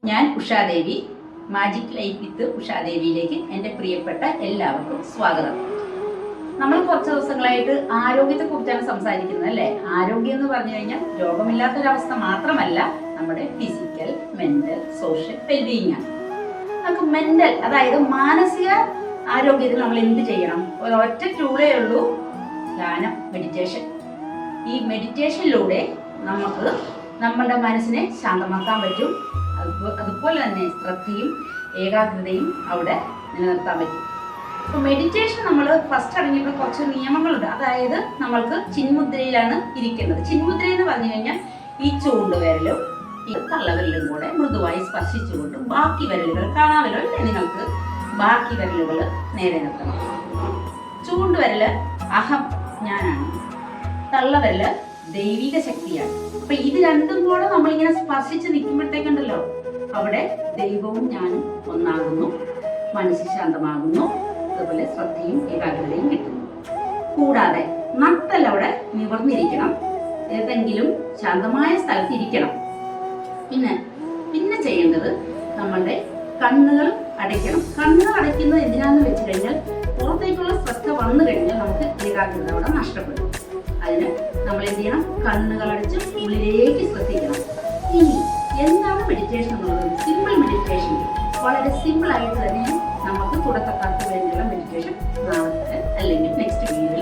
ഞാൻ Ushadevi, magic life with ഉഷാദേവിയിലേക്ക് എൻ്റെ പ്രിയപ്പെട്ട എല്ലാവർക്കും സ്വാഗതം. നമ്മൾ കുറച്ച് ദിവസങ്ങളായിട്ട് ആരോഗ്യത്തെക്കുറിച്ചാണ് സംസാരിക്കുന്നത് അല്ലേ? ആരോഗ്യം എന്ന് പറഞ്ഞു കഴിഞ്ഞാൽ രോഗമില്ലാത്തൊരവസ്ഥ മാത്രമല്ല, നമ്മുടെ ഫിസിക്കൽ, മെന്റൽ, സോഷ്യൽ വെൽബീയിങ് ആണ്. നമുക്ക് മെന്റൽ, അതായത് മാനസിക ആരോഗ്യത്തിൽ നമ്മൾ എന്ത് ചെയ്യണം? ഒരൊറ്റ ടൂളേ ഉള്ളൂ, ധ്യാനം, മെഡിറ്റേഷൻ. ഈ മെഡിറ്റേഷനിലൂടെ നമുക്ക് നമ്മുടെ മനസ്സിനെ ശാന്തമാക്കാൻ പറ്റും. അതുപോലെ തന്നെ ശ്രദ്ധയും ഏകാഗ്രതയും അവിടെ നിലനിർത്താൻ പറ്റും. അപ്പോൾ മെഡിറ്റേഷൻ നമ്മൾ ഫസ്റ്റ് അടങ്ങിയിട്ടുള്ള കുറച്ച് നിയമങ്ങളുണ്ട്. അതായത് നമ്മൾക്ക് ചിന്മുദ്രയിലാണ് ഇരിക്കേണ്ടത്. ചിന്മുദ്ര എന്ന് പറഞ്ഞു കഴിഞ്ഞാൽ ഈ ചൂണ്ടുവിരലും ഈ തള്ളവിരലും കൂടെ മൃദുവായി സ്പർശിച്ചുകൊണ്ട് ബാക്കി വിരലുകൾ കാണാമല്ലോ അല്ലേ നിങ്ങൾക്ക്? ബാക്കി വിരലുകൾ നേരെ നിർത്തണം. ചൂണ്ടുവിരല് അഹം, ഞാനാണ്. തള്ളവിരല് ദൈവിക ശക്തിയാണ്. അപ്പൊ ഇത് രണ്ടും കൂടെ നമ്മളിങ്ങനെ സ്പർശിച്ച് നിൽക്കുമ്പോഴത്തേക്കുണ്ടല്ലോ, അവിടെ ദൈവവും ഞാനും ഒന്നാകുന്നു, മനസ്സ് ശാന്തമാകുന്നു, അതുപോലെ ശ്രദ്ധയും ഏകാഗ്രതയും കിട്ടുന്നു. കൂടാതെ നട്ടെല്ലാം നിവർന്നിരിക്കണം, ഏതെങ്കിലും ശാന്തമായ സ്ഥലത്ത് ഇരിക്കണം. പിന്നെ ചെയ്യേണ്ടത് നമ്മളുടെ കണ്ണുകൾ അടയ്ക്കണം. കണ്ണുകൾ അടയ്ക്കുന്നത് എന്തിനാന്ന് വെച്ച് കഴിഞ്ഞാൽ പുറത്തേക്കുള്ള ശ്രദ്ധ വന്നു കഴിഞ്ഞാൽ നമുക്ക് ഏകാഗ്രത അവിടെ നഷ്ടപ്പെടും. അതിന് നമ്മൾ എന്ത് ചെയ്യണം? കണ്ണുകൾ അടച്ച് ഉള്ളിലേക്ക് ശ്രദ്ധിക്കണം. ഇനി എന്താണ് മെഡിറ്റേഷൻ എന്നുള്ളത്? സിമ്പിൾ മെഡിറ്റേഷൻ, വളരെ സിമ്പിൾ ആയിട്ട് തന്നെ നമുക്ക് തുടക്കക്കാർക്ക് വേണ്ടിയുള്ള മെഡിറ്റേഷൻ നാളത്തെ അല്ലെങ്കിൽ നെക്സ്റ്റ് വീഡിയോ